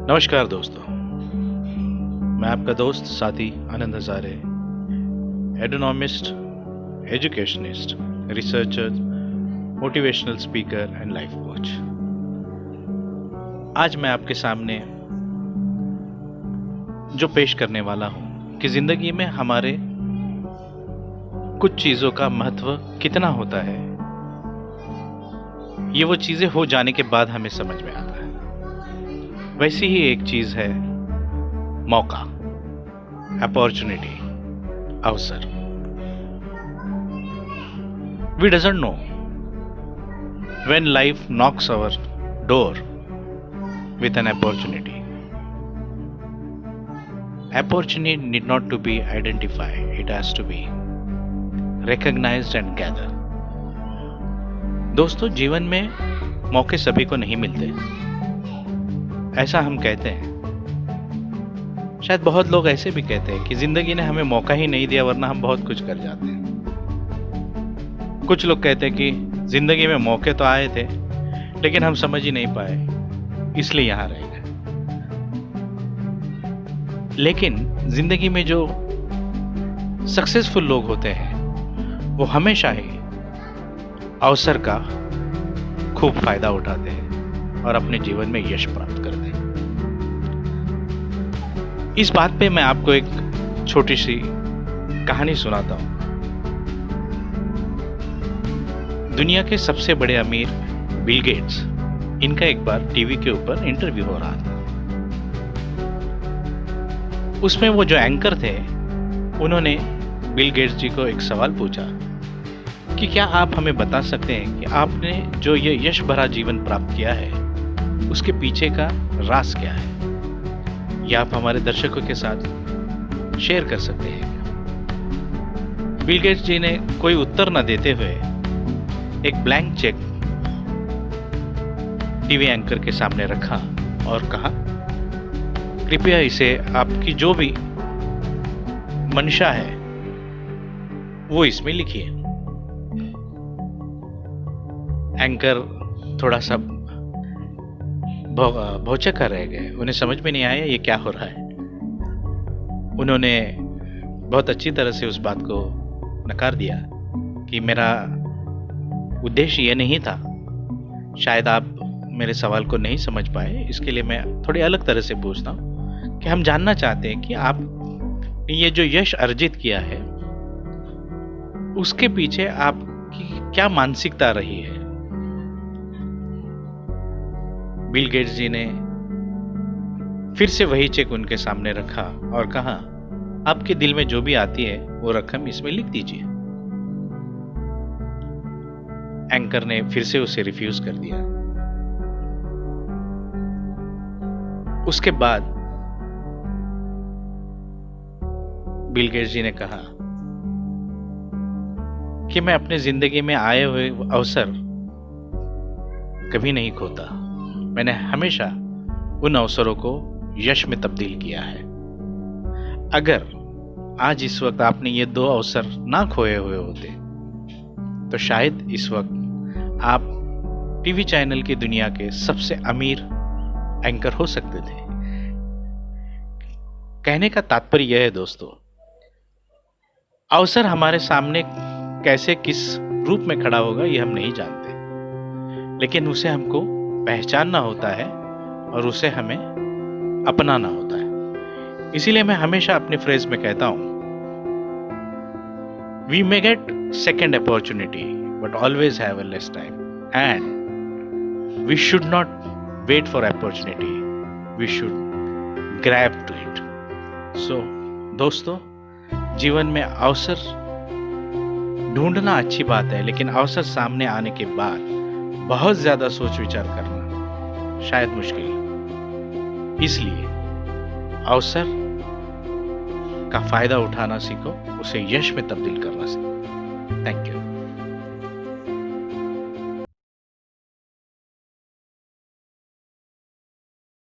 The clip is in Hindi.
नमस्कार दोस्तों, मैं आपका दोस्त साथी Anand Hazare, economist, educationist, researcher, motivational speaker and life coach. आज मैं आपके सामने जो पेश करने वाला हूँ कि ज़िंदगी में हमारे कुछ चीज़ों का महत्व कितना होता है, ये वो चीज़ें हो जाने के बाद हमें समझ में आता है। वैसी ही एक चीज़ है मौका, अपॉर्चुनिटी, अवसर। We doesn't know when life knocks our door with an opportunity. Opportunity need not to be identified, it has to be recognized and gathered. दोस्तों, जीवन में मौके सभी को नहीं मिलते, ऐसा हम कहते हैं। शायद बहुत लोग ऐसे भी कहते हैं कि जिंदगी ने हमें मौका ही नहीं दिया वरना हम बहुत कुछ कर जाते हैं। कुछ लोग कहते हैं कि जिंदगी में मौके तो आए थे लेकिन हम समझ ही नहीं पाए, इसलिए यहां रह गए। लेकिन जिंदगी में जो सक्सेसफुल लोग होते हैं वो हमेशा ही अवसर का खूब फायदा उठाते हैं और अपने जीवन में यश प्राप्त करते हैं। इस बात पे मैं आपको एक छोटी सी कहानी सुनाता हूं। दुनिया के सबसे बड़े अमीर बिल गेट्स, इनका एक बार टीवी के ऊपर इंटरव्यू हो रहा था। उसमें वो जो एंकर थे उन्होंने बिल गेट्स जी को एक सवाल पूछा कि क्या आप हमें बता सकते हैं कि आपने जो ये यश भरा जीवन प्राप्त किया है उसके पीछे का राज क्या है? यह आप हमारे दर्शकों के साथ शेयर कर सकते हैं। बिल गेट्स जी ने कोई उत्तर न देते हुए एक ब्लैंक चेक टीवी एंकर के सामने रखा और कहा, कृपया इसे आपकी जो भी मंशा है वो इसमें लिखिए। एंकर थोड़ा सा भौचक्का रह गए, उन्हें समझ में नहीं आया ये क्या हो रहा है। उन्होंने बहुत अच्छी तरह से उस बात को नकार दिया कि मेरा उद्देश्य ये नहीं था, शायद आप मेरे सवाल को नहीं समझ पाए, इसके लिए मैं थोड़ी अलग तरह से पूछता हूँ कि हम जानना चाहते हैं कि आपने ये जो यश अर्जित किया है उसके पीछे आपकी क्या मानसिकता रही है। बिल गेट्स जी ने फिर से वही चेक उनके सामने रखा और कहा, आपके दिल में जो भी आती है वो रकम इसमें लिख दीजिए। एंकर ने फिर से उसे रिफ्यूज कर दिया। उसके बाद बिल गेट्स जी ने कहा कि मैं अपने जिंदगी में आए हुए अवसर कभी नहीं खोता, मैंने हमेशा उन अवसरों को यश में तब्दील किया है। अगर आज इस वक्त आपने ये दो अवसर ना खोए हुए होते तो शायद इस वक्त आप टीवी चैनल की दुनिया के सबसे अमीर एंकर हो सकते थे। कहने का तात्पर्य यह है दोस्तों, अवसर हमारे सामने कैसे किस रूप में खड़ा होगा ये हम नहीं जानते, लेकिन उसे हमको पहचानना होता है और उसे हमें अपनाना होता है। इसीलिए मैं हमेशा अपनी फ्रेज में कहता हूं, we may get second opportunity but always have a less time and we should not wait for opportunity, we should grab to it. So दोस्तों, जीवन में अवसर ढूंढना अच्छी बात है, लेकिन अवसर सामने आने के बाद बहुत ज्यादा सोच विचार करना शायद मुश्किल है। इसलिए अवसर का फायदा उठाना सीखो, उसे यश में तब्दील करना सीखो। Thank you.